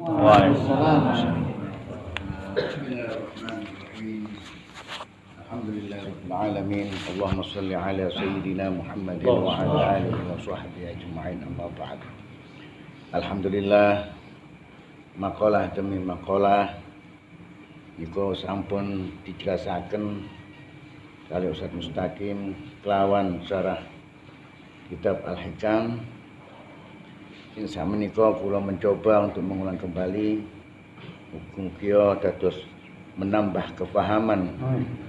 Waalaikumsalam. Bismillahirrahmanirrahim. Alhamdulillahirabbil alamin. Allahumma shalli ala sayyidina Muhammadin wa ala alihi wa sahbihi ajma'in. Amma ba'd. Alhamdulillah, makalah demi makalah iku sampun dijelasaken kali Ustaz Mustaqim kelawan syarah kitab Al-Hikam. Insya menika kula mencoba untuk mengulang kembali mugia dados menambah kefahaman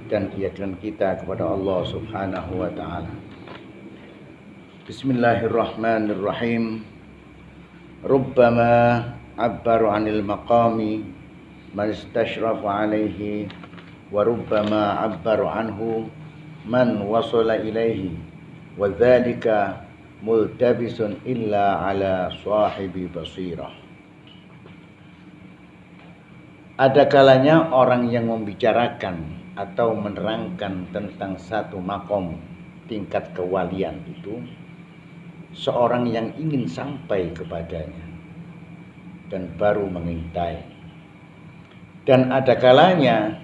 dan keyakinan kita kepada Allah Subhanahu wa taala. Bismillahirrahmanirrahim. Rubbama abbaru 'anil maqami man istashrafa 'alaihi wa rubbama abbaru 'anhu man wasala ilaihi wa dzalika multabisun illa ala sahibi basirah. Ada kalanya orang yang membicarakan atau menerangkan tentang satu makom tingkat kewalian itu seorang yang ingin sampai kepadanya dan baru mengintai. Dan ada kalanya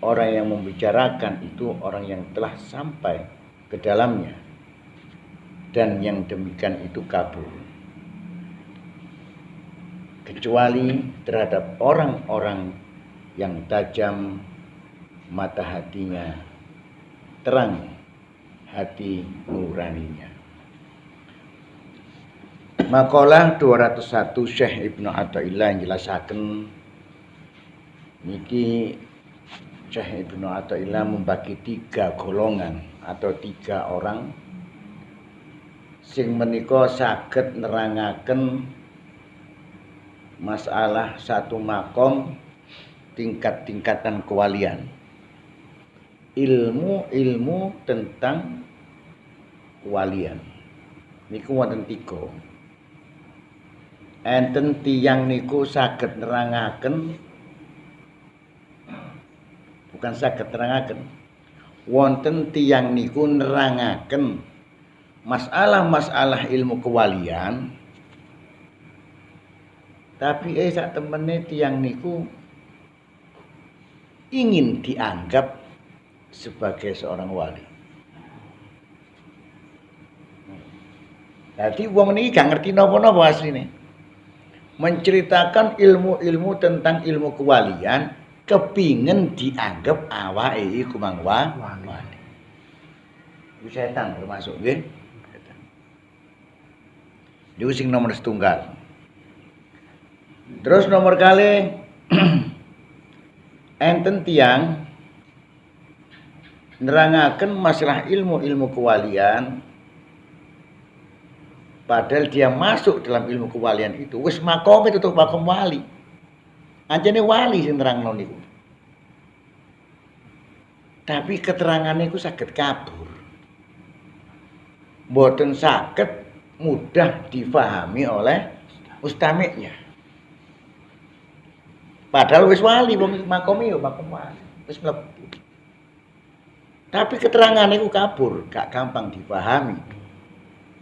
orang yang membicarakan itu orang yang telah sampai ke dalamnya, dan yang demikian itu kabur, kecuali terhadap orang-orang yang tajam mata hatinya, terang hati nuraninya. Makalah 201 Syekh Ibnu Athaillah yang jelasaken niki. Syekh Ibnu Athaillah membagi 3 golongan atau 3 orang sing menika saged nerangaken masalah satu makom tingkat-tingkatan kewalian. Ilmu tentang kewalian niku wonten 3. Enten tiyang niku saged nerangaken, bukan saged nerangaken, wonten tiyang niku nerangaken masalah-masalah ilmu kewalian, tapi sak temene tiyang niku ingin dianggap sebagai seorang wali. Jadi wong niki gak ngerti napa-napa asline. Menceritakan ilmu-ilmu tentang ilmu kewalian, kepingin dianggap awake iku mang wali. Iku setan termasuk nggih. Itu sing nomor setunggal. Terus nomor kali enten tiyang nerangaken masalah ilmu-ilmu kewalian, padahal dia masuk dalam ilmu kewalian itu wis makom itu tuh makom wali. Anjene wali sing nerangno niku. Tapi keterangannya iku saged kabur. Mboten saged mudah difahami oleh mustamiknya. Padahal wis wali, wong makomi yo makom wali, wis mlebu. Tapi keterangannya itu kabur, gak gampang difahami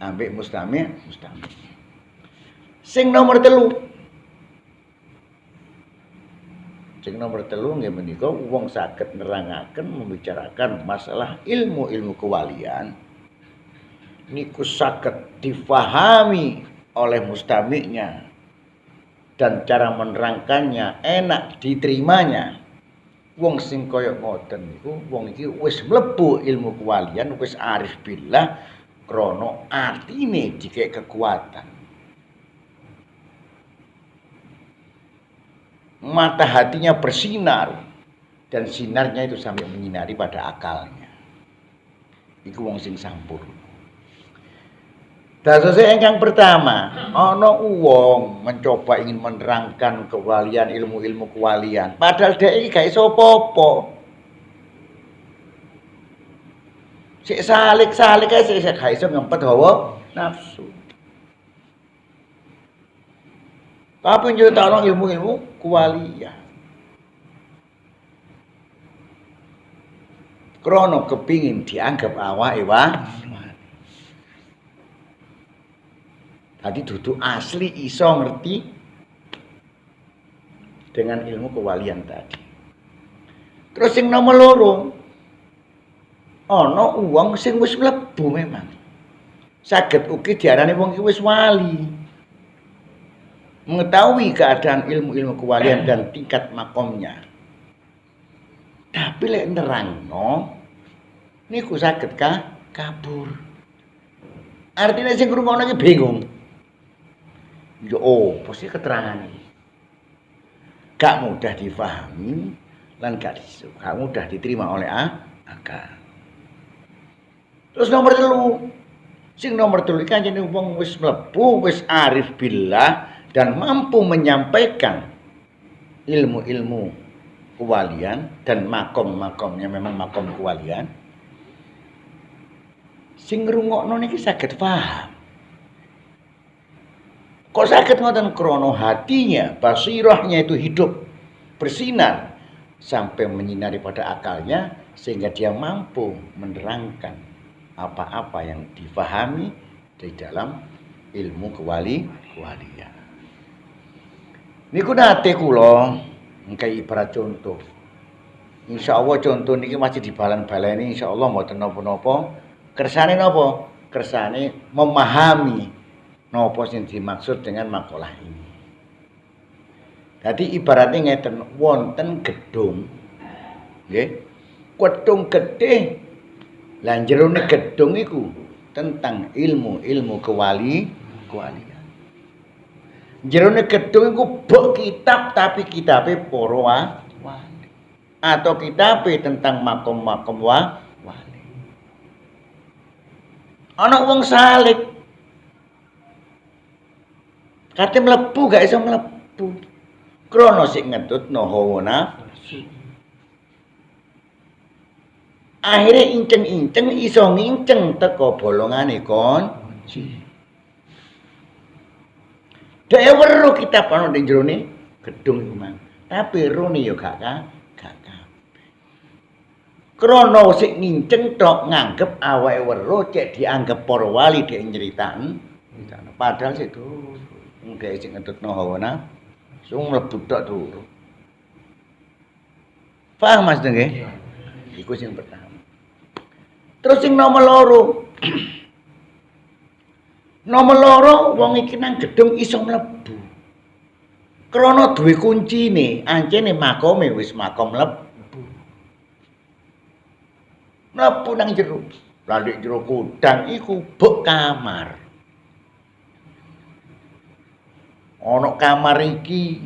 ambek mustamik. Sing nomor 3. Sing nomor 3 nggih menika wong saged nerangaken membicarakan masalah ilmu-ilmu kewalian niku saged difahami oleh mustamiknya dan cara menerangkannya enak diterimanya. Wong sing kaya ngoten niku wong iki wis mlebu ilmu kewalian, wis arif billah krana atine dikek kekuatan. Mata hatinya bersinar dan sinarnya itu sampai menyinari pada akalnya. Iku wong sing sampur. Dasose ingkang pertama, ana wong mencoba ingin menerangkan kewalian, ilmu-ilmu kewalian, padahal dhek iki gak iso apa-apa. Sik salik-salik ae sik gak iso ngempet hawa nafsu. Tapi nyeritakno ilmu-ilmu kewalian. Krana kepingin dianggap awake wae. Tadi dudu asli iso ngerti dengan ilmu kewalian tadi. Terus sing nomor loro, ana wong sing wis mlebu memang. Saged ugi diarani wong iki wis wali. Mengetahui keadaan ilmu-ilmu kewalian dan tingkat makomnya. Tapi lek nerangno niku saged kabur. Artinya sing ngrungokno iki bingung. Yo opo sih keterangan iki? Gak mudah difahami lan gak mudah diterima oleh akal. Terus nomor 3. Sing nomor 3 iki kanjene wong wis mlebu, wis arif billah dan mampu menyampaikan ilmu-ilmu kewalian dan makom-makomnya memang makom kewalian. Sing ngrungokno niki saged paham. Kok saged ngoten krana hatinya, basirahnya itu hidup, bersinar sampai menyinari pada akalnya sehingga dia mampu menerangkan apa-apa yang difahami di dalam ilmu kewalian. Niku nate kula ngkai ibarat contoh. Insyaallah contoh niki masih dibalan-baleni insyaallah mboten napa-napa. Kersane napa? Kersane memahami napa sing dimaksud dengan makalah ini. Jadi ibaratnya ngeten wonten gedung. Nggih. Gedung gedhe. Lah jerone gedung iku tentang ilmu-ilmu kewalian. Jerone gedung iku bok kitab tapi kitabe para wali. Atau kitabe tentang makom-makom wali. Ana wong salik kate mlebu gak iso mlebu. Krana sik ngetutno hawa nafsu. Akhire inceng-inceng iso nginceng teko bolongane kunci. Dhewe weruh kitab ana ning jerone gedung iku mang. Tapi rone ya gak kabeh. Krana sik nginceng tok nganggep awake weruh cek dianggep para wali dhek nyeritakno. Padahal sik durung. Dhek sing ngetutno hawa nafsu mlebu tok durung. Paham Mas nggih? Iku sing pertama. Terus sing nomor 2. Nomor 2 wong iki nang gedung iso mlebu. Krana duwe kuncine, ancene makome wis makom mlebu. Mlebu nang jero. Lah nek jero kudang iku bok kamar. Ana kamar iki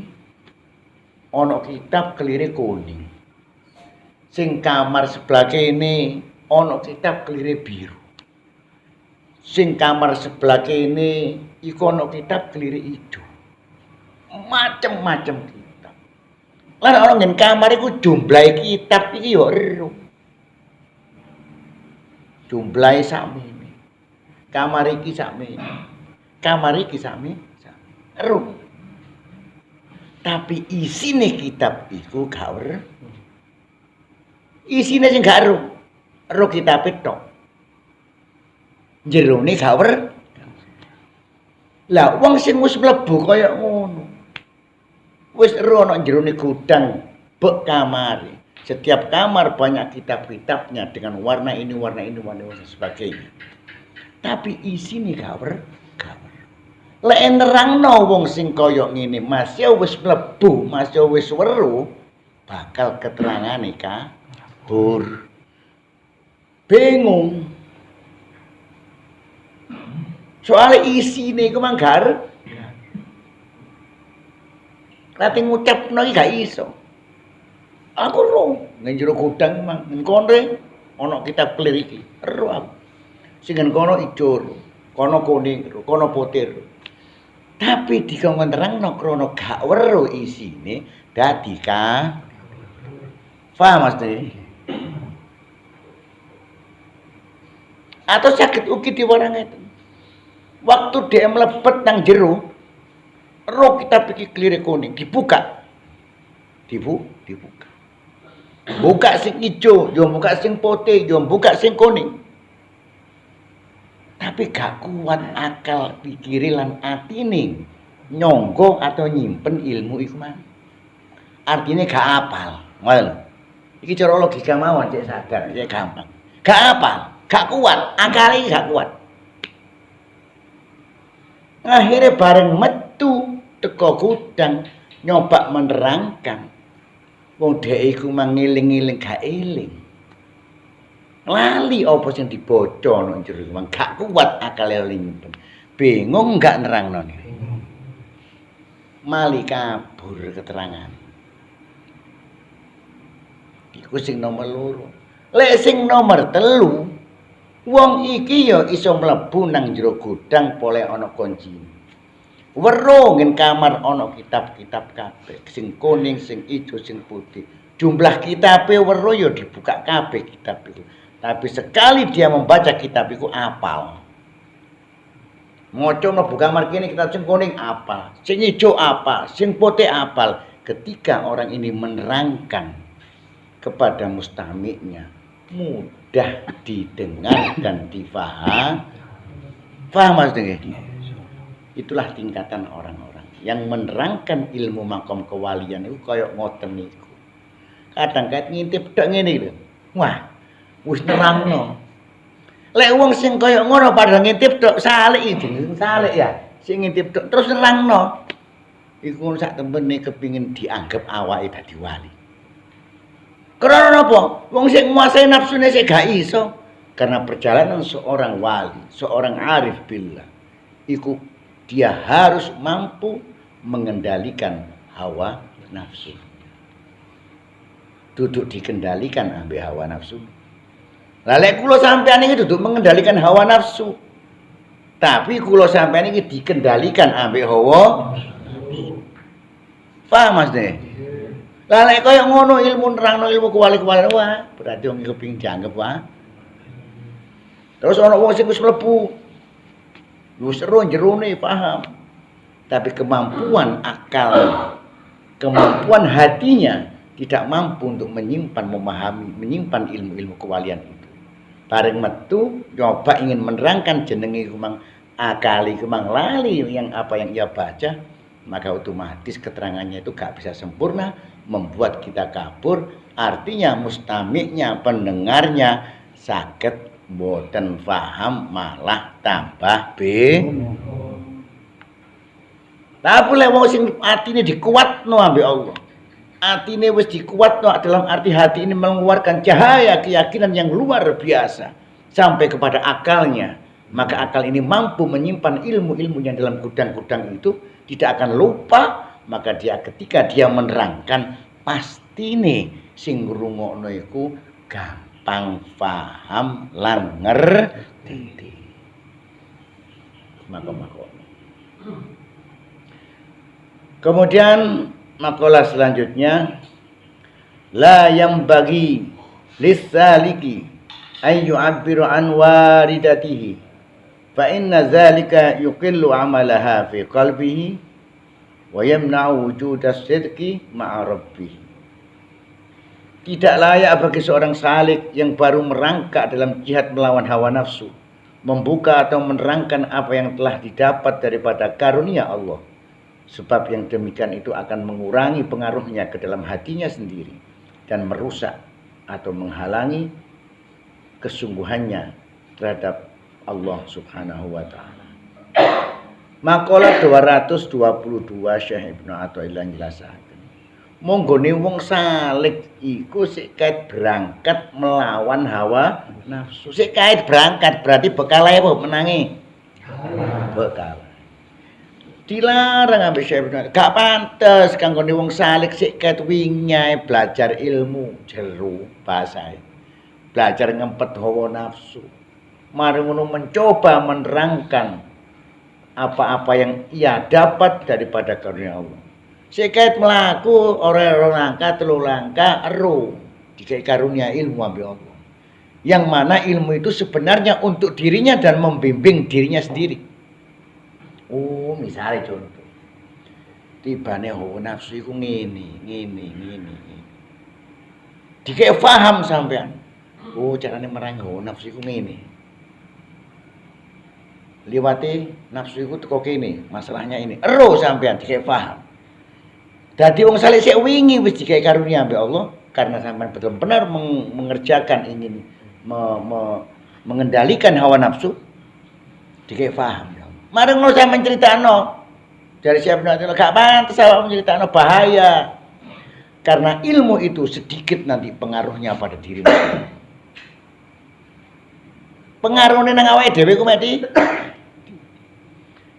ana kitab kelire kuning. Sing kamar sebelah kene ana kitab kelire biru. Sing kamar sebelah kene iku ana kitab kelire ijo. Macem-macem kitab. Lan ana ngen kamar iku jumlahe kitab iki yo ero. Jumlahe sakmene. Kamar iki sakmene. Kamar iki sakmene. Ero. Tapi isine kitab iku gak ero. Isine sing gak ero. Ero kitab tok. Jerone gak ero. Lah wong sing wis mlebu kaya ngono. Wis ero ana jerone gudang bek kamare. Setiap kamar banyak kitab-kitabnya dengan warna ini dan sebagainya. Tapi isine gak ero. Lek nerangno wong sing kaya ngene, Mas ya wis mlebu, Mas ya wis weruh, bakal keterangane kabur. Bingung. Soale isine iku manggar. Lati ngucapno iki gak iso. Aku ro nang jero gudang mang ngkone ana kitab kelir iki. Ero aku. Sing kono ijo, kono kuning, kono putih. Tapi dikon nerangno krana gak weruh isine dadi paham Mas Tri? Atau sakit ugi diwarang itu. Waktu dia mlebet nang jero, roh kitab iki klire kuning dibuka. Dibuka. Buka sing ijo, yo buka sing putih, yo buka sing kuning. Tapi gak kuat akal pikire lan atine nyongko atau nyimpen ilmu iku mang. Artine gak apal. Ngono. Iki cara logika mawon cek sadar, cek gampang. Gak apal, gak kuat, akale gak kuat. Akhirnya bareng metu teko gudang nyoba menerangkan. Wong dhek iku mang ngiling-ngiling gak eling. Lali apa sing dibaca nang jero mang gak kuat akale nyimpen. Bingung gak nerangno. Mali kabur keterangan. Iku sing nomor loro. Lek sing nomor telu, wong iki ya iso mlebu nang jero gudang pole ana kuncine. Weruh ngen kamar ana kitab-kitab kabeh, sing kuning, sing ijo, sing putih. Jumlah kitabe weruh ya dibuka kabeh kitab itu. Tapi sekali dia membaca kitab itu apal. Maca mlebu kamar kene kitab sing kuning apal, sing ijo apal, sing putih apal. Ketika orang ini menerangkan kepada mustamiknya, mudah didengar dan difaham. Paham maksudnya? Itulah tingkatan orang-orang yang menerangkan ilmu makom kewalian itu kayak ngoten niku. Kadang-kadang ngintip tok ngene lho. Wah, wis nerangno. Lek wong sing kaya ngono padha ngintip tok salik iki, salik ya. Sing ngintip tok terus nerangno. Iku sak tempene kepingin dianggap awake dadi wali. Karena apa? Wong sing nguasai nafsune sik gak iso. Karena perjalanan seorang wali, seorang arif billah, iku dia harus mampu mengendalikan hawa nafsu. Duduk dikendalikan ambek hawa nafsu. Lah lek kula sampean iki duduk mengendalikan hawa nafsu. Tapi kula sampean iki dikendalikan ambek hawa. Paham Mas Ne? Lah lek kaya ngono ilmu nerangno ilmu kewali-kewalian wah, berarti wong kepengin dianggap wah. Terus ana wong sing wis mlebu. Wis seru jerone paham. Tapi kemampuan akal, kemampuan hatinya tidak mampu untuk menyimpan, memahami, menyimpan ilmu-ilmu kewalian itu. Bareng metu nyoba ingin menerangkan jenenge kumang akali kumang lali yang apa yang ia baca, maka otomatis keterangannya itu gak bisa sempurna, membuat kita kabur. Artinya mustamiknya, pendengarnya saged boten paham, malah tambah tapi lek wong sing atine dikuatno ambek Allah, atine wis dikuatno dalam arti hati ini mengeluarkan cahaya keyakinan yang luar biasa sampai kepada akalnya, maka akal ini mampu menyimpan ilmu-ilmu yang dalam gudang-gudang itu, tidak akan lupa. Maka dia ketika dia menerangkan pasti nih sing ngrungokno iku gampang paham lan ngerti. Maka kemudian makalah selanjutnya, la yang bagi lisaliki ay yu'abbiru an waridatihi fa inna zalika yuqillu amalaha fi qalbihi wa yamna'u wujudas sidqi ma'a rabbih. Tidak layak bagi seorang salik yang baru merangkak dalam jihad melawan hawa nafsu, membuka atau menerangkan apa yang telah didapat daripada karunia Allah. Sebab yang demikian itu akan mengurangi pengaruhnya ke dalam hatinya sendiri dan merusak atau menghalangi kesungguhannya terhadap Allah Subhanahu wa taala. Makalah 222 Syekh Ibnu Athaillah njelasaken. Monggone wong salik iku sik kait berangkat melawan hawa nafsu. Sik kait berangkat berarti bekal ae apa menangi? Bekal. Dilarang ambek Syekh Ibnu. Gak pantes kanggone wong salik sik kait wingi belajar ilmu jero basahe. Belajar ngempet hawa nafsu. Mari ngono mencoba menerangkan apa-apa yang ia dapat daripada karunia Allah. Sekait melaku orang langkah telu langkah ero dikai karunia ilmu ambil Allah. Yang mana ilmu itu sebenarnya untuk dirinya dan membimbing dirinya sendiri. Oh, misalnya contoh. Tibane hawa nafsu iku ngene. Dikai paham sampean. Oh, carane merangi hawa nafsu iku ngene. liwati nafsu iku teko kene, masalahnya ini. Ero sampean dikek paham. Dadi wong saleh sik wingi wis dikek karunia ambek Allah karena sampean benar-benar mengerjakan ingin mengendalikan hawa nafsu dikek paham. Mari ngono sampean critakno. Dari siapa nanti gak pantas awak menceritakan bahaya. Karena ilmu itu sedikit nanti pengaruhnya pada dirimu. Pengaruhnya nang awake dhewe ku mati.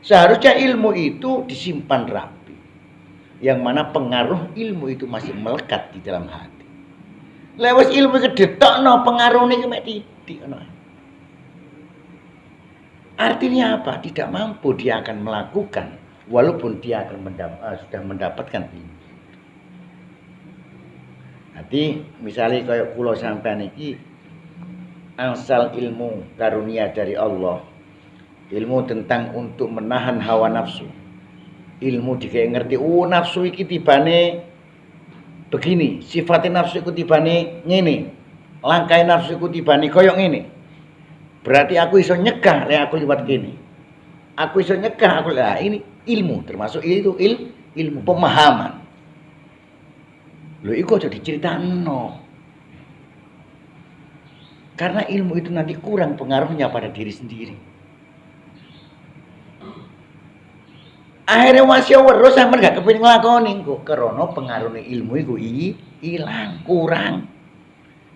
Seharusnya ilmu itu disimpan rapi. Yang mana pengaruh ilmu itu masih melekat di dalam hati. Lewat ilmu kedetokno pengaruhnya ku mati. Artinya apa? Tidak mampu dia akan melakukan walaupun dia akan sudah mendapatkan ilmu. Nanti misalnya kayak kula sampean iki angsal ilmu karunia dari Allah. Ilmu tentang untuk menahan hawa nafsu. Ilmu dikaya ngerti, nafsu iki tibane begini, sifatnya nafsu iku tibane ngene. Langkai nafsu iku tibane koyo ngene. Berarti aku iso nyegah lek aku liwat kene. Aku iso nyegah aku lah ini ilmu, termasuk itu ilmu pemahaman. Lho iku aja diceritakno. Karena ilmu itu nanti kurang pengaruhnya pada diri sendiri. Akhirnya masih weruh sampean gak kepengin nglakoni kok karena pengaruhnya ilmu iku ilang, kurang.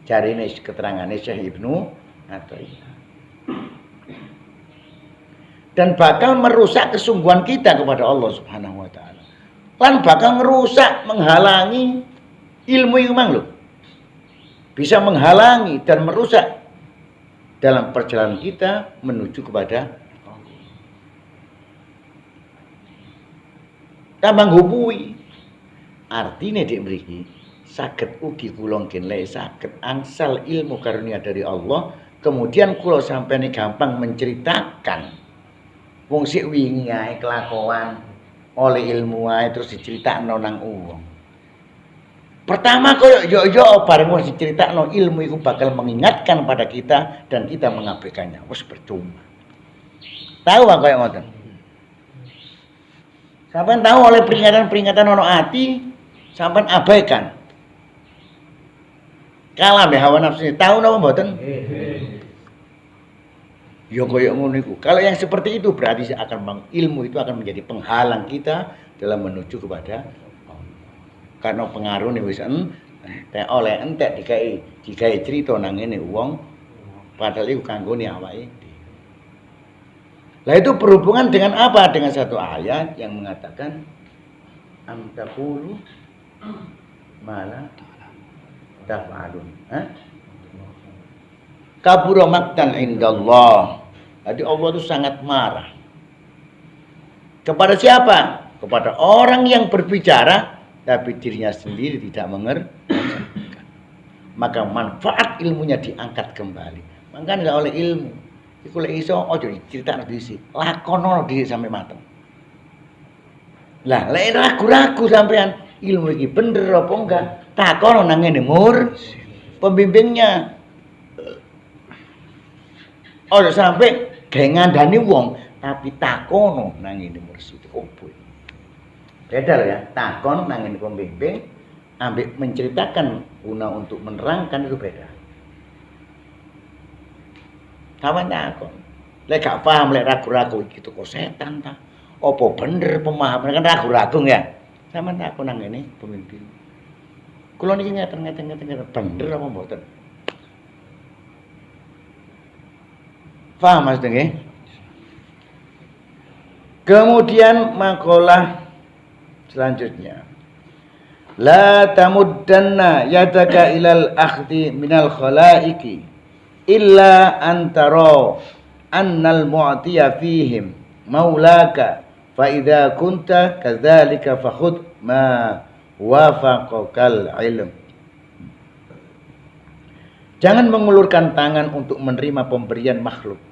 Jarine keterangane Syekh Ibnu Athaillah. Dan bakal merusak kesungguhan kita kepada Allah Subhanahu wa taala. Lan bakal merusak, menghalangi ilmu itu mang lho. Bisa menghalangi dan merusak dalam perjalanan kita menuju kepada Allah. Tambang hubui. Artinya dik mriki saged ugi kula lek saged angsal ilmu karunia dari Allah, kemudian kula sampeyan gampang menceritakan wong sik wingi ae kelakuan oleh ilmu ae terus diceritakno nang wong. Pertama koyo yo bareng wis diceritakno ilmu iku bakal mengingatkan pada kita dan kita mengabaikannya. Wis percuma. Tahu apa koyo ngoten? Sampeyan tahu oleh peringatan-peringatan ono ati sampeyan abaikan. Kalah mbek hawa nafsu. Tahu napa mboten? Ya koyo ngono iku. Kalau yang seperti itu berarti ilmu itu akan menjadi penghalang kita dalam menuju kepada Allah. Karena pengaruhnya wis entek oleh entek digawe cerita nang ngene wong padahal iku kanggone awake dhewe. Lah itu berhubungan dengan apa? Dengan satu ayat yang mengatakan am taqulu mala taf'alun. Kabura maqtan indallah. Jadi Allah itu sangat marah. Kepada siapa? Kepada orang yang berbicara tapi dirinya sendiri tidak mengerjakan. Maka manfaat ilmunya diangkat kembali. Makanya oleh ilmu iku lek iso aja diceritakno dhisik. Lakono dhisik sampai mateng. Lah lek ragu-ragu sampean ilmu iki bener apa enggak? Takono nang ngene pembimbingnya. Ora sampai gawe ngandani wong tapi takono nang ngene mursyid opo. Beda lho ya, takon nang ngene pembimbing ambek menceritakan guna untuk menerangkan itu beda. Kawan takon. Lek gak paham lek ragu-ragu iki kok setan ta. Apa bener pemahaman kan ragu-ragu ya. Sampeyan takon nang ngene pembimbing. Kula niki ngeten bener apa mboten? Paham Mas Denge? Kemudian makalah selanjutnya. La tamuddanna yadaka ilal akhdi minal khalaiqi illa antara annal mu'tiya fihim maulaka fa idza kunta kadzalika fakhudh ma wafaqakal ilm. Jangan mengulurkan tangan untuk menerima pemberian makhluk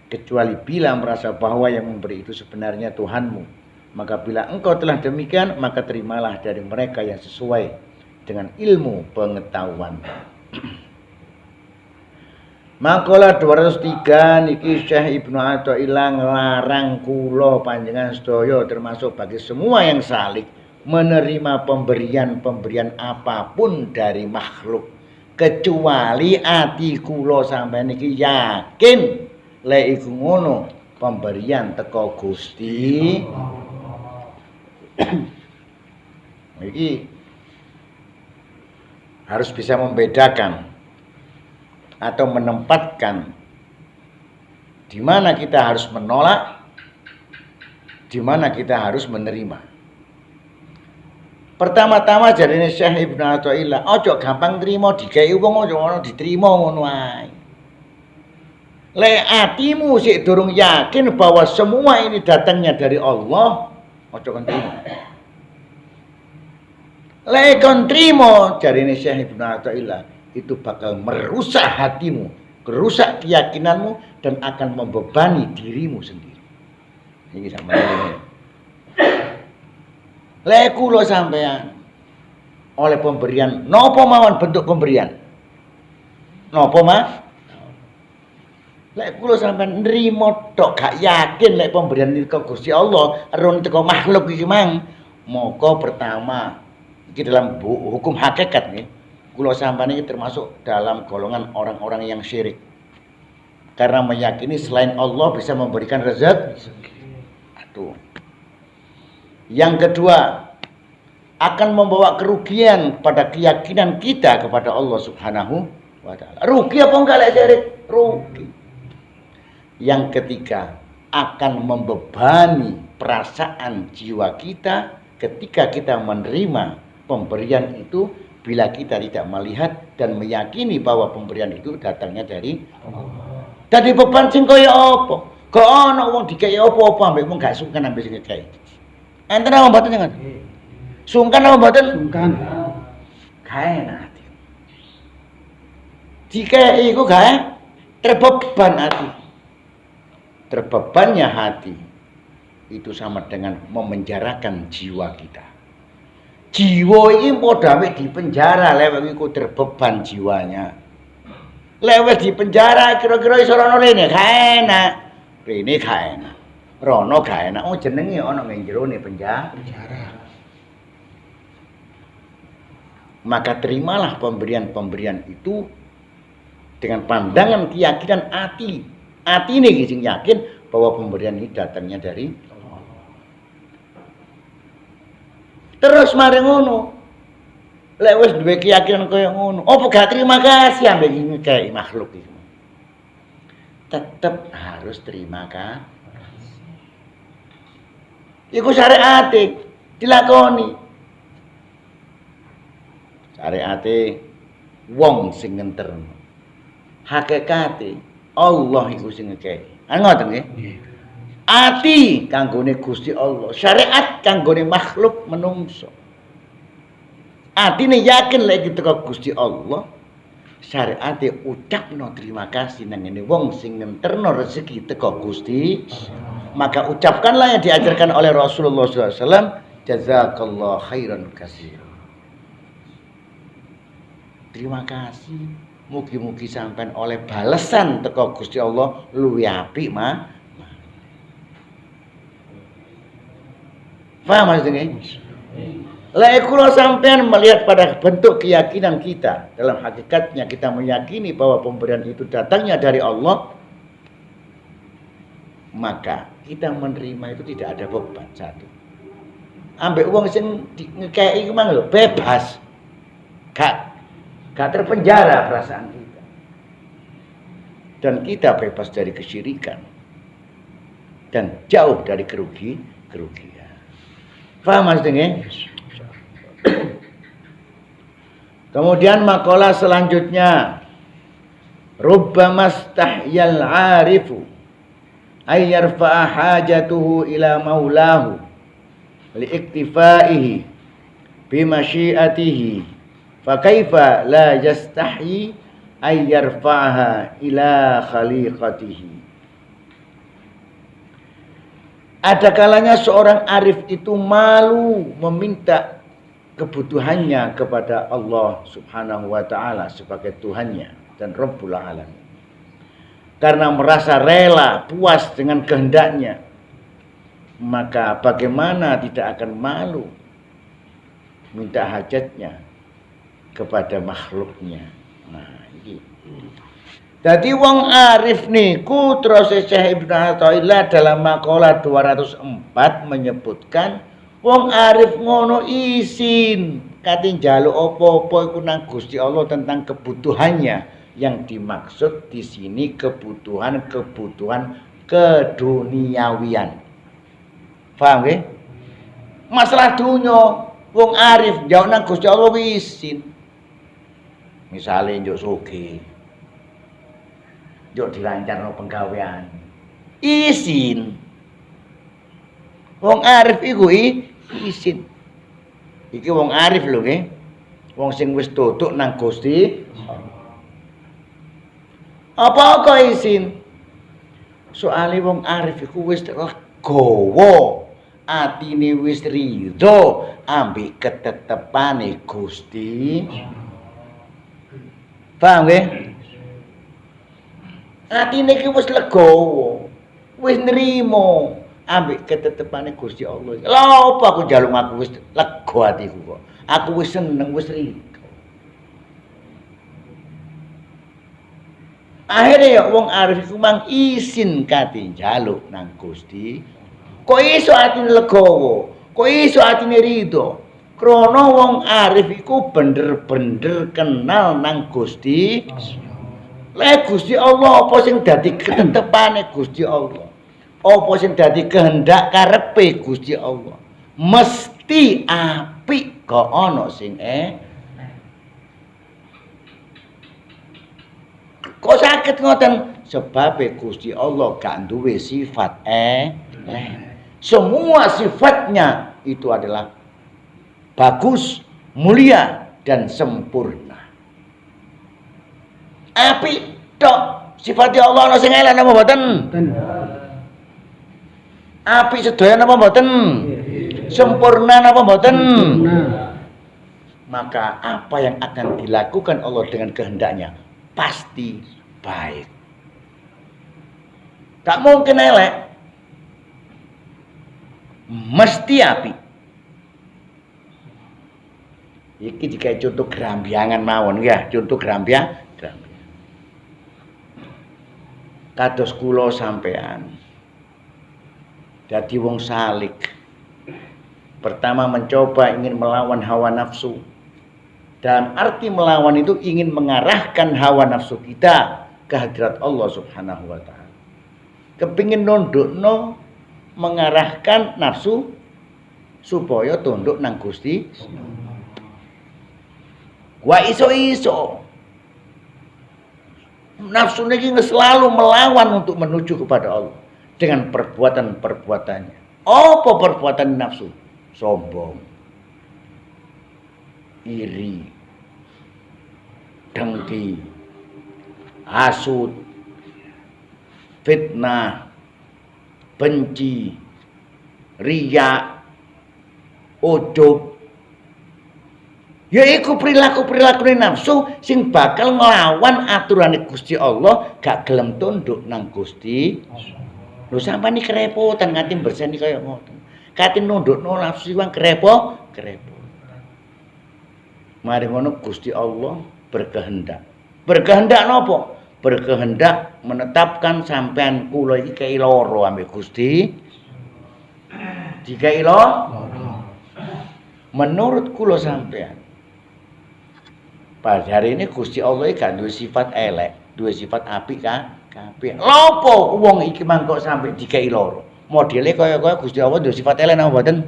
kecuali bila merasa bahwa yang memberi itu sebenarnya Tuhanmu. Maka bila engkau telah demikian, maka terimalah dari mereka yang sesuai dengan ilmu pengetahuan. Makalah 203 niki Syekh Ibnu Athaillah nglarang kula panjenengan sedaya termasuk bagi semua yang salik menerima pemberian-pemberian apapun dari makhluk kecuali ati kula sampeyan niki yakin lek iku ngono pemberian teko Gusti. Iki harus bisa membedakan atau menempatkan di mana kita harus menolak, di mana kita harus menerima. Pertama-tama jarine Syekh Ibnu Athaillah, ojo gampang trimo digawe wong ojo ono diterima ngono ae. Lek atimu sik durung yakin bahwa semua ini datangnya dari Allah, ojo kon trimo. Lek kon trimo jarine Syekh Ibnu Athaillah, itu bakal merusak hatimu, merusak keyakinanmu dan akan membebani dirimu sendiri. Ini sama ini. Lek kula sampean oleh pemberian, napa mawon bentuk pemberian? Napa mah? Lek kula sampean nrimo tok gak yakin lek pemberian niku Gusti Allah, ron teko makhluk iki mang. Moko pertama iki dalam hukum hakikat nih. Kula sampeyan ini termasuk dalam golongan orang-orang yang syirik. Karena meyakini selain Allah bisa memberikan rezeki. Aduh. Yang kedua, akan membawa kerugian pada keyakinan kita kepada Allah Subhanahu wa taala. Rugi apa enggak lek syirik? Rugi. Yang ketiga, akan membebani perasaan jiwa kita ketika kita menerima pemberian itu bila kita tidak melihat dan meyakini bahwa pemberian itu datangnya dari Allah. Dadi beban sing kaya apa? Kok ana wong dikei apa-apa ambek wong gak sungkan ambek sing dikei. Enten apa mboten jenengan? Sungkan apa mboten? Sungkan. Kae ati. Dikei iku gae terbeban hati. Terbebannya hati itu sama dengan memenjarakan jiwa kita. Jiwa ini padha di penjara lewat iku terbeban jiwanya. Lewat di penjara kira-kira iso rono rene gak enak. Rene gak enak. Rono gak enak. Oh jenenge ana ning jerone penjara. Maka terimalah pemberian-pemberian itu dengan pandangan keyakinan ati. Ati ini sing yakin bahwa pemberian ini datangnya dari terus mari ngono. Lek wis duwe keyakinan kaya ngono, apa gak terima kasih ambek ngekei makhluk iki. Tetep harus terima kasih. Iku syariate dilakoni. Syariate wong sing ngenterno. Hakikate Allah iku sing ngekei. Ngoten nggih? Ati kanggone Gusti Allah, syariat kanggone makhluk menungso. Atine yakin lek teko Gusti Allah, syariate ucapno terima kasih nang ngene wong sing ngenterno rezeki teko Gusti. Maka ucapkanlah yang diajarkan oleh Rasulullah SAW, jazakallahu khairan katsira. Terima kasih. Mugi-mugi sampean oleh balasan teko Gusti Allah luwih apik mah. Paham maksudnya? Lek kula sampean melihat pada bentuk keyakinan kita, dalam hakikatnya kita meyakini bahwa pemberian itu datangnya dari Allah, maka kita menerima itu tidak ada beban satu. Ambek wong sing ngekeki iku mang lho bebas. Gak terpenjara perasaan kita. Dan kita bebas dari kesyirikan. Dan jauh dari kerugian. Paham maksudnya? Kemudian makalah selanjutnya, rubbama stahyal 'arifu ay yarfa'a hajatuhu ila maulahu liiktifaihi bi masyiatihi fa kaifa la yastahyi ay yarfa'aha ila khaliqatihi. Ada kalanya seorang arif itu malu meminta kebutuhannya kepada Allah Subhanahu wa taala sebagai Tuhannya dan Rabbul Alamin. karena merasa rela puas dengan kehendaknya, maka bagaimana tidak akan malu minta hajatnya kepada makhluknya. Nah, ini. Jadi wong arif niku terus Syekh Ibnu Athaillah dalam makalah 204 menyebutkan wong arif ngono isin kate njaluk apa-apa iku nang Gusti Allah tentang kebutuhannya. Yang dimaksud di sini kebutuhan keduniawian. Paham nggih? Masalah dunya wong arif jauh nang Gusti Allah isin. Misale njuk sugih, njuk dilancarno penggawean. Isin. Wong arif iku isin. Iki wong arif lho nggih. Wong sing wis tutuk nang Gusti. Apa kok isin? Soale wong arif iku wis legowo, atine wis ridho ambek ketetepane Gusti. Paham nggih? Atine iki wis legowo, wis nrimo ambek ketetepane Gusti Allah. Lha apa aku njaluk aku wis lega atiku kok. Aku wis seneng, wis ridho. Akhirnya ya wong arif iku mang isin kate njaluk nang Gusti. Kok iso atine legowo? Kok iso atine ridho? Krana wong arif iku bener-bener kenal nang Gusti. Lha Gusti Allah apa sing dadi ketetepane Gusti Allah? Apa sing dadi kehendak karepe Gusti Allah? Mesti apik kok ana sing Kok sakit ngoten? Sebab Gusti Allah gak duwe sifat Semua sifatnya itu adalah bagus, mulia dan sempurna. Apik tok sifatnya Allah ana sing elek napa mboten? Apik sedaya napa mboten? Sempurna napa mboten? Maka apa yang akan dilakukan Allah dengan kehendaknya pasti baik. Tak mungkin elek. Mesti apik. Iki dikai contoh gerambiangan mawon ya, contoh gerambiang. Kados kula sampean dadi wong salik. Pertama mencoba ingin melawan hawa nafsu. Dalam arti melawan itu ingin mengarahkan hawa nafsu kita ke hadirat Allah Subhanahu wa taala. Kepingin nundukno mengarahkan nafsu supaya tunduk nang Gusti. Wa iso-iso. Nafsu niki selalu melawan untuk menuju kepada Allah dengan perbuatan-perbuatannya. Apa perbuatan nafsu? Sombong, iri, dengki, hasud, fitnah, benci, riya, ujub. Yaiku perilaku-perilaku nafsu sing bakal nglawan aturane Gusti Allah, gak gelem tunduk nang Gusti. Lho sampeyan iki kerepotan nganti berseni kaya ngoten. Kate nundukno nafsu wong kerepotan. Mari ngono Gusti Allah berkehendak. Berkehendak napa? Berkehendak menetapkan sampean kula iki kei lara ambek Gusti. Dikai lara. Menurut kula sampean pada hari ini Gusti Allah iki gak duwe sifat elek, duwe sifat apik kabeh. Lha apa wong iki mangkok sampe dikai lara? Modele kaya-kaya Gusti Allah duwe sifat elek napa mboten?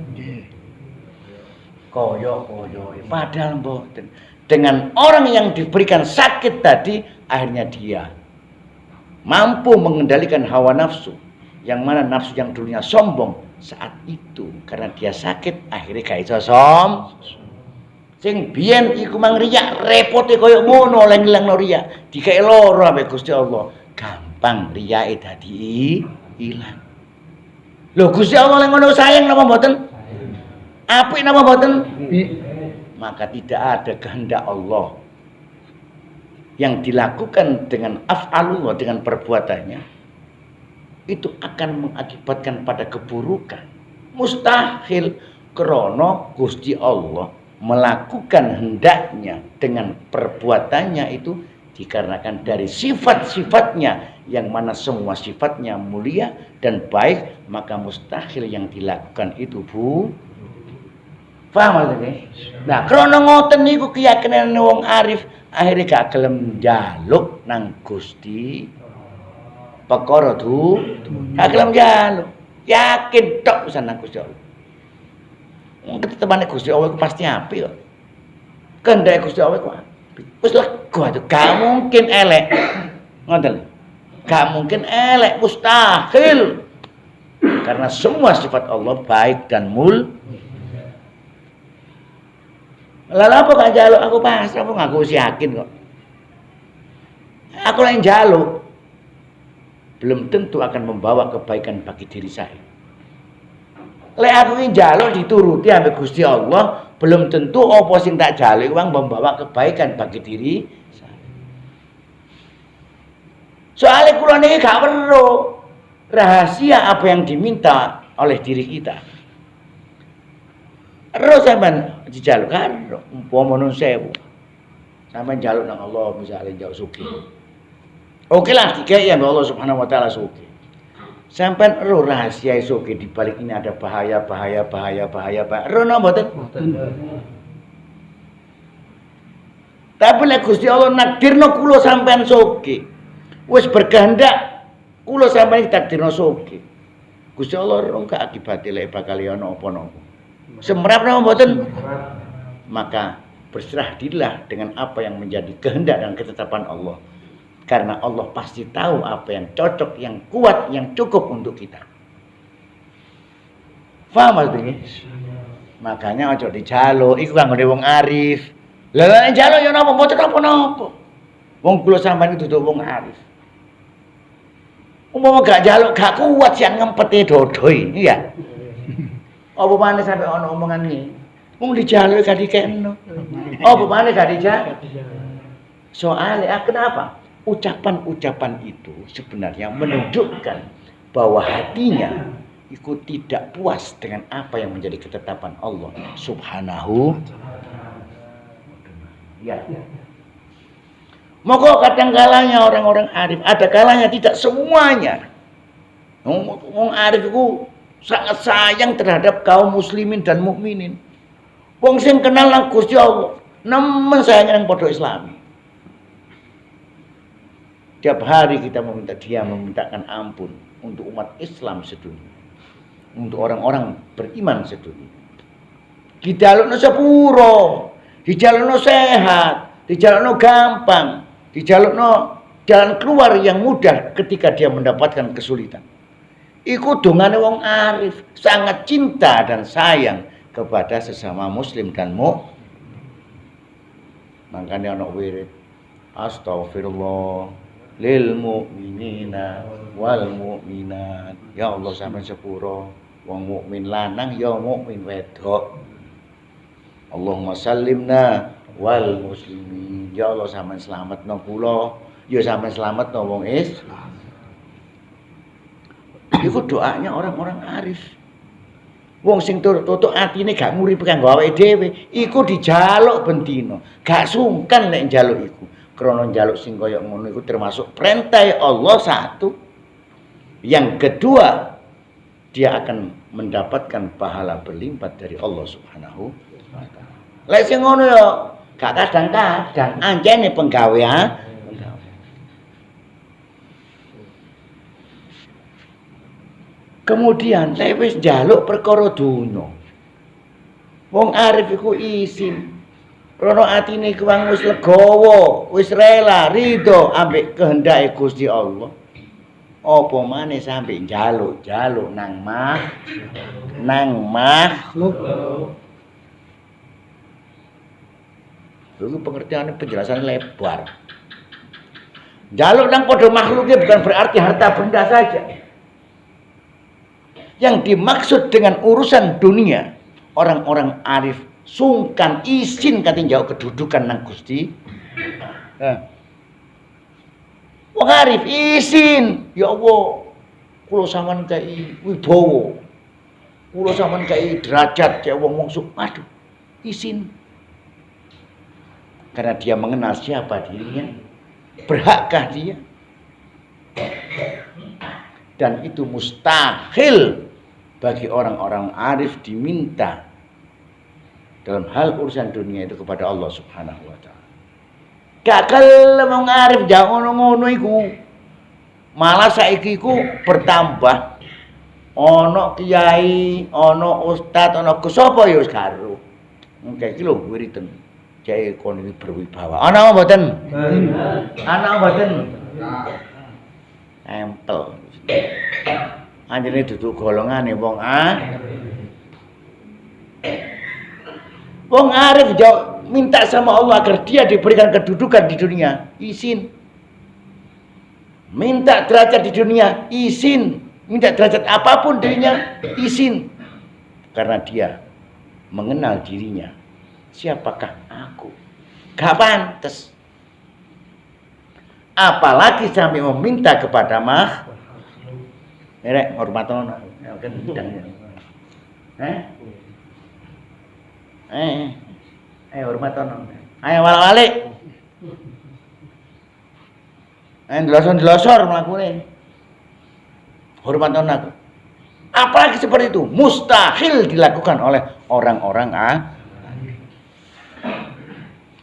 Kaya-kaya padahal mboten. Dengan orang yang diberikan sakit tadi akhirnya dia mampu mengendalikan hawa nafsu. Yang mana nafsu yang dulunya sombong saat itu karena dia sakit akhirnya gak iso sing biyen iku mang riya repote kaya ngono leng-lengno riya dikae lara ambek Gusti Allah gampang riyae dadi ilang. Lho Gusti Allah lek ngono sayang napa mboten? Apik napa mboten? Maka tidak ada kehendak Allah yang dilakukan dengan af'alullah, dengan perbuatannya, itu akan mengakibatkan pada keburukan. Mustahil, krono Gusti Allah melakukan hendaknya dengan perbuatannya itu dikarenakan dari sifat-sifatnya, yang mana semua sifatnya mulia dan baik, maka mustahil yang dilakukan itu paham ini? Nah, krono ngoten niku keyakinan wong arif, akhirnya gak gelem njaluk nang Gusti perkara gak gelem njaluk, yakin tok pisan nang Gusti Allah. Ketetepane Gusti Allah itu pasti apik kok. Kehendak Gusti Allah itu apik. Wis lega itu, gak mungkin elek. Ngoten. Gak mungkin elek, mustahil. Karena semua sifat Allah baik dan Lalu apa gak jaluk? Aku pasrah, aku yakin kok. Aku yang jaluk belum tentu akan membawa kebaikan bagi diri saya. Lek aku yang jaluk dituruti ambek Gusti Allah, belum tentu apa sing tak jaluk wong membawa kebaikan bagi diri saya. Soalnya kula niki gak weruh rahasia apa yang diminta oleh diri kita. Roh sampean dijaluk kan, umpama nun 1000. Sampean jaluk nang Allah misalnya njaluk sugih. Oke lah, dikai ya Allah Subhanahu wa taala sugih. Sampean roh rahasia sugih di balik ini ada bahaya. Roh napa mboten? Tapi lek Gusti Allah nakdirno kula sampean sugih, wis berkehendak kula sampean takdirno sugih. Gusti Allah roh gak akibate lek bakal ana apa-apa. Semrap napa mboten? Maka berserah dirilah dengan apa yang menjadi kehendak dan ketetapan Allah. Karena Allah pasti tahu apa yang cocok, yang kuat, yang cukup untuk kita. Paham maksudnya? Makanya ojo dijaluk, iku kanggone wong arif. Lah nek njaluk ya napa mboten napa-napa. Wong kula sampean itu wong arif. Umpama gak jaluk gak kuat yang ngempete dodoi, iya. Apa maneh sampe ana omongan iki? Wong dijaluk gak dikekno. Apa maneh gak dijaluk? Soalnya kenapa? Ucapan-ucapan itu sebenarnya menunjukkan bahwa hatinya itu tidak puas dengan apa yang menjadi ketetapan Allah Subhanahu. Ya. Maka kadang kalanya orang-orang arif, ada kalanya tidak semuanya. Wong arif itu sangat sayang terhadap kaum muslimin dan mukminin. Wong sing kenal nang Gusti Allah, nemen sayang nang padha Islami. Tiap hari kita memintakan ampun untuk umat Islam sedunia, untuk orang-orang beriman sedunia. Dijalukno sepuro, dijalukno sehat, dijalukno gampang, dijalukno jalan keluar yang mudah ketika dia mendapatkan kesulitan. Iku dongane wong arif, sangat cinta dan sayang kepada sesama muslim dan makanya ana wirid astaghfirullah lil mu'minina wal mu'minat. Ya Allah sampeyan sepuro wong mukmin lanang ya mukmin wedok. Allahumma sallimna wal muslimin. Ya Allah sampeyan slametno kula, ya sampeyan slametno wong Islam. Iku doanya orang-orang arif. Wong sing tutuk atine gak nguripi kanggo awake dhewe, iku dijaluk bendina. Gak sungkan nek njaluk iku. Krana njaluk sing kaya ngono iku termasuk perintah Allah satu. Yang kedua, dia akan mendapatkan pahala berlimpah dari Allah Subhanahu wa taala. Lek sing ngono ya gak kadang-kadang anjene penggawean. Kemudian lek wis njaluk perkara donya. Wong arif iku isin. Rono atine kuwang wis legowo, wis rela, ridho ambek kehendake Gusti Allah. Apa maneh sampe njaluk-njaluk nang makhluk. Itu pengertian penjelasan lebar. Njaluk nang padha makhluknya bukan berarti harta benda saja. Yang dimaksud dengan urusan dunia, orang-orang arif sungkan izin kate njauh kedudukan nang Gusti. Wong arif izin, ya Allah. Kula sampean kei wibawa. Kula sampean kei derajat ya wong-wong aduh, izin. Karena dia mengenal siapa dirinya. Berhakkah dia? Dan itu mustahil bagi orang-orang arif diminta dalam hal urusan dunia itu kepada Allah Subhanahu wa taala. Gak kelem wong arif jangan ngono iku. Malah saiki iku bertambah. Ana kiai, ana ustaz, ana Gus sapa ya wis karo. Engke iki lho wiriten. Kiai kon iki berwibawa. Ana apa mboten? Ana apa mboten? Empel. Anjene duduk golongane wong Wong arif minta sama Allah agar dia diberikan kedudukan di dunia, izin. Minta derajat di dunia, izin. Minta derajat apapun dirinya, izin. Karena dia mengenal dirinya. Siapakah aku? Gak pantes. Apalagi sampai meminta kepada Rek hormatono. Kan bidangnya. Hormatono. Ayo walik. Ndelosor mlakune. Hormatono aku. Apalagi seperti itu mustahil dilakukan oleh orang-orang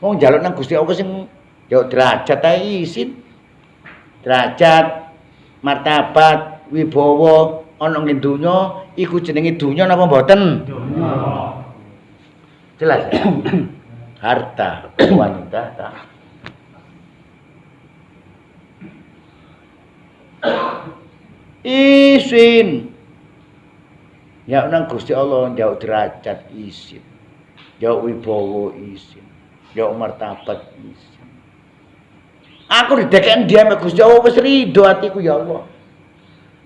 Wong njaluk nang Gusti Allah sing yo derajat ae izin. Derajat, martabat, wibawa ana ing donya iku jenenge donya napa mboten? Donya. Jelas. Harta wanita tak. Izin. Ya nang Gusti Allah njauh derajat izin. Njauh wibawa izin. Njauh martabat izin. Aku didekeken dia sama Gusti Allah wis ridho hatiku ya Allah.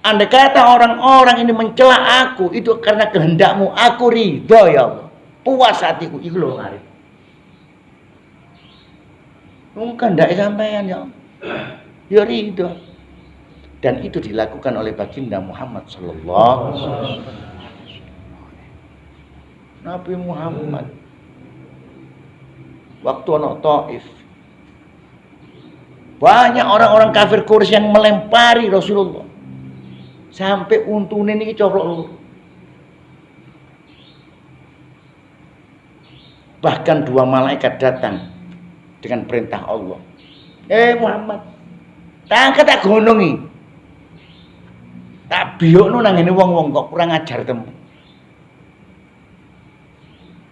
Andai kata orang-orang ini mencela aku itu karena kehendakmu, aku ridho ya Allah. Puas hatiku iku lho arep. Wong kandhake sampean ya. Ya ridho. Dan itu dilakukan oleh baginda Muhammad sallallahu alaihi wasallam. Nabi Muhammad waktu ana Taif banyak orang-orang kafir Quraisy yang melempari Rasulullah sampai untune niki coplok loro. Bahkan dua malaikat datang dengan perintah Allah. Muhammad, tak gonongi. Tak biokno nang ngene wong-wong kok kurang ajar temu.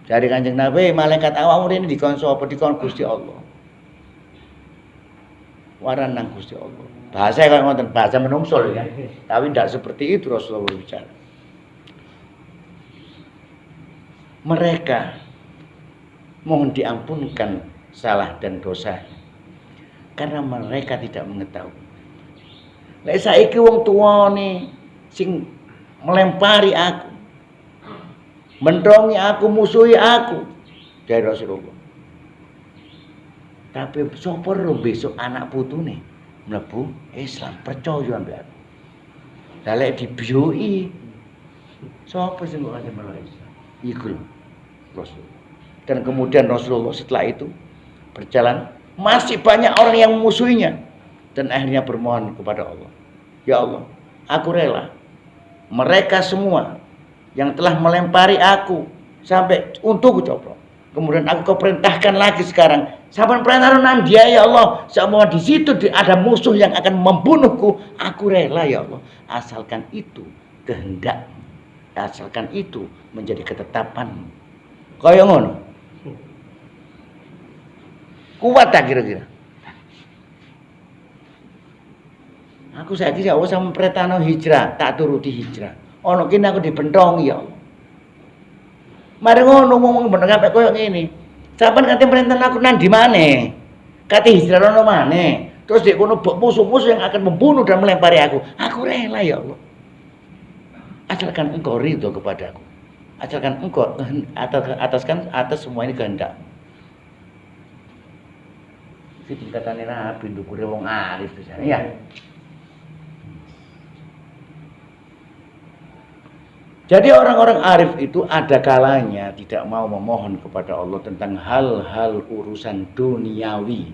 Dari Kanjeng Nabi, malaikat awakmu rene dikon sapa? Dikon Gusti Allah. Waran nang Gusti Allah. Bahasa kaya ngoten, bahasa menungso lho ya. Tapi tidak seperti itu Rasulullah berbicara. Mereka mohon diampunkan salah dan dosa karena mereka tidak mengetahui. Lek saiki wong tuane sing melempari aku, mentongi aku, musuhi aku dari Rasulullah. Tapi sapa ro besok anak putune mlebu Islam, percaya ambek aku. Lah lek dibiyoki sapa sing kok akan mlebu Islam? Iku Rasul. Dan kemudian Rasulullah setelah itu berjalan, masih banyak orang yang memusuhinya dan akhirnya bermohon kepada Allah. Ya Allah, aku rela mereka semua yang telah melempari aku sampai untukku coplok. Kemudian aku kau perintahkan lagi sekarang, sampai perintahkan dia ya Allah, semua di situ ada musuh yang akan membunuhku, aku rela ya Allah, asalkan itu kehendakmu, asalkan itu menjadi ketetapanmu. Kaya ngono. Kuat tak kira-kira? Aku saiki ya Allah sama perintahno hijrah, tak turuti hijrah. Ono kene aku dibentongi ya Allah. Mari ngono ngomong bener kabeh koyo ngene. Sampeyan kate perintah aku nang di maneh? Kate hijrah ono maneh. Terus dek kono musuh-musuh yang akan membunuh dan melempari aku. Aku rela ya Allah. Asalkan engkau ridho kepadaku. Asalkan engkau atas semua ini kehendak. Si tingkatane nabi ndukure wong arif pisan ya. Jadi orang-orang arif itu ada kalanya tidak mau memohon kepada Allah tentang hal-hal urusan duniawi.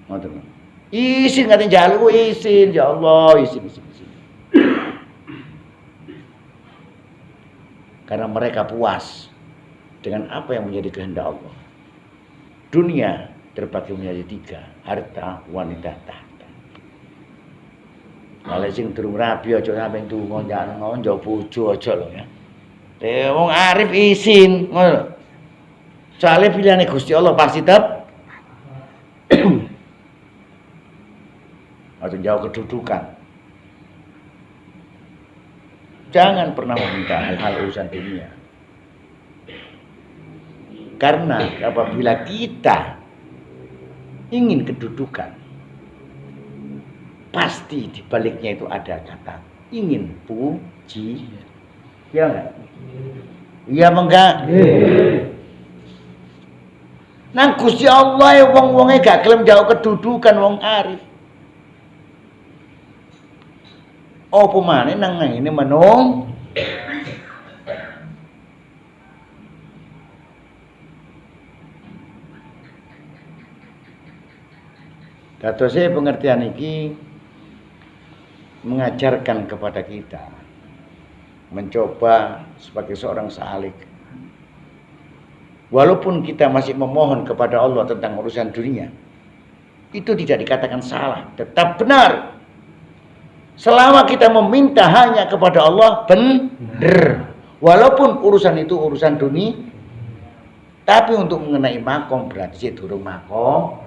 Ngoten. Isin ngaten njaluk isin ya Allah, isin. Karena mereka puas dengan apa yang menjadi kehendak Allah. Dunia terbagi menjadi 3, harta, wanita, tahta. Kalau sing durung rabi aja sampeyan donga njonjo bojo aja lho ya. Wong arif isin ngono. Soale pilihane Gusti Allah pasti tetep atau jauh kedudukan. Jangan pernah meminta hal-hal urusan dunia. Karena apabila kita ingin kedudukan, pasti di baliknya itu ada kata ingin puji. Ya enggak? Iya enggak? Nang Gusti Allah ya wong-wonge gak gelem jauh kedudukan wong arif. Apa maneh nang ngene menung? Dadose pengertian iki mengajarkan kepada kita mencoba sebagai seorang salik. Walaupun kita masih memohon kepada Allah tentang urusan dunia, itu tidak dikatakan salah, tetap benar. Selama kita meminta hanya kepada Allah, benar. Walaupun urusan itu urusan dunia, tapi untuk mengenai makom berarti sih durung makom.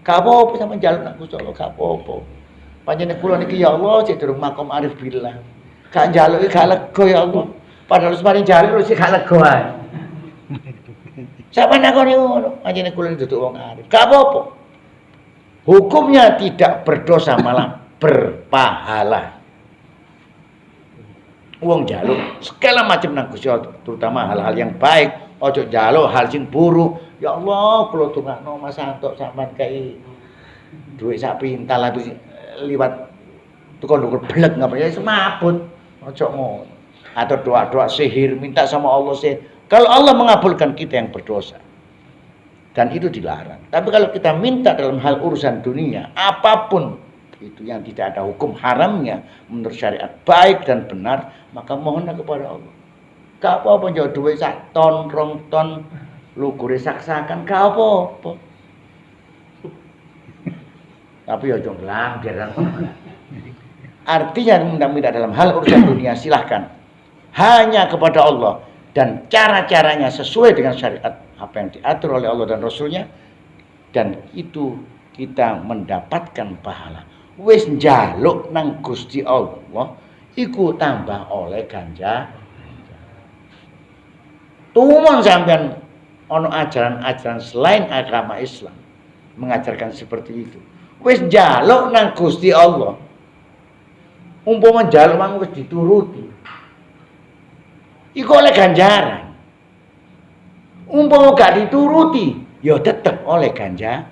Gak apa-apa sama njaluk nang Gusti Allah, gak apa-apa. Panjenengan kula niki ya Allah sik durung makom arif billah. Gak njaluki gak lega ya Allah. Padahal semarin njaluk sik gak lega ae. Sampeyan nakoni ngono, panjenengan kula duduk wong arif. Gak apa-apa. Hukumnya tidak berdosa malah berpahala. Wong njaluk segala macam nang Gusti Allah, terutama hal-hal yang baik. Ojo njaluk hal sing buruk. Ya Allah, kula dongakno Mas Antok sampean kei dhuwit sak pintal habis liwat tukang ndukur blek ngapa ya semabut. Ojo ngono. Atau doa-doa sihir minta sama Allah sihir. Kalau Allah mengabulkan kita yang berdosa. Dan itu dilarang. Tapi kalau kita minta dalam hal urusan dunia, apapun itu yang tidak ada hukum haramnya menurut syariat baik dan benar, maka mohonlah kepada Allah. Gak apa-apa njaluk dhuwit sak ton, 2 ton, lugure saksakan gak apa-apa. Tapi ya ojo nglanggar. Artinya minta dalam hal urusan dunia silahkan. Hanya kepada Allah dan cara-caranya sesuai dengan syariat apa yang diatur oleh Allah dan Rasulnya, dan itu kita mendapatkan pahala. Wis njaluk nang Gusti Allah iku tambah oleh ganja. Tumon sampean ono ajaran-ajaran selain agama Islam mengajarkan seperti itu. Wis njaluk nang Gusti Allah. Umpama njaluk mang wis dituruti. Iku oleh ganjaran. Umpama gak dituruti, ya tetep oleh ganja.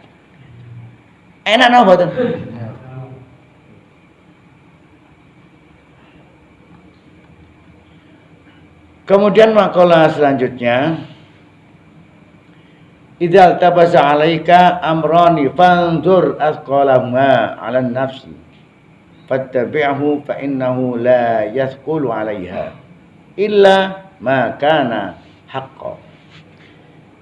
Enak napa mboten? Kemudian makalah selanjutnya, idzal tabasa 'alaika amrani fanzur asqalahuma 'alan nafsi fattabi'hu fa innahu la yathqulu 'alaiha illa ma kana haqqan.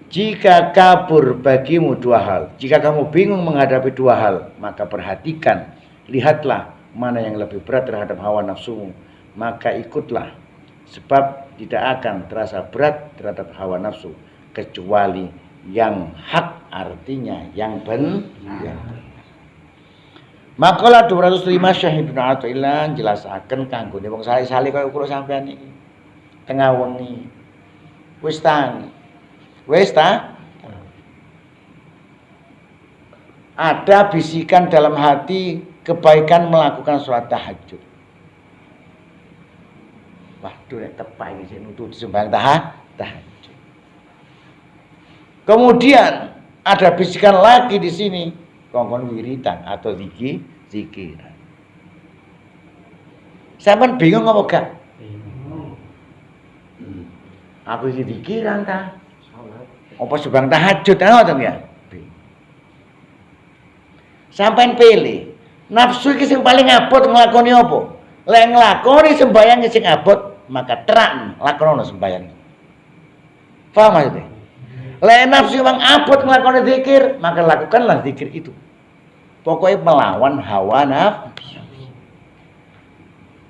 Jika kabur bagimu 2 hal, jika kamu bingung menghadapi 2 hal, maka perhatikan, lihatlah mana yang lebih berat terhadap hawa nafsumu, maka ikutlah, sebab tidak akan terasa berat terhadap hawa nafsu kecuali yang hak, artinya yang benar. Makalah 205 Syahidun Athaillah jelasaken kanggone wong sali-sali kaya kula sampeyan iki. Tengah wengi wis tangi. Wis ta? Ada bisikan dalam hati kebaikan melakukan sholat tahajud. Waduh nek tepak iki sing nutu sembahyang tahajud. Kemudian ada bisikan lagi di sini, kongkon wiritan atau zikiran. Sampeyan bingung apa gak? Aku iki zikiran ta? Apa subang tahajud ngoten ya? Sampeyan pilih. Nafsu iki sing paling abot nglakoni apa? Lek nglakoni sembayang sing abot, maka terak lakonono sembayang. Paham maksudnya? Lek nafsu memang abot nglakoni zikir, maka lakukanlah zikir itu. Pokoknya melawan hawa nafsu.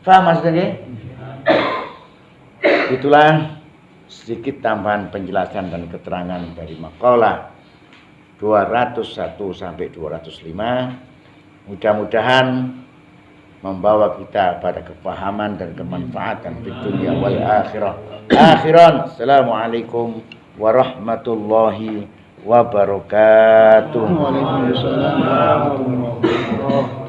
Paham maksudnya? Itulah sedikit tambahan penjelasan dan keterangan dari makalah 201 sampai 205. Mudah-mudahan membawa kita pada kefahaman dan kemanfaatan di dunia wal akhirah. Akhiran, assalamualaikum warahmatullahi wabarakatuh. Waalaikumsalam warahmatullahi wabarakatuh.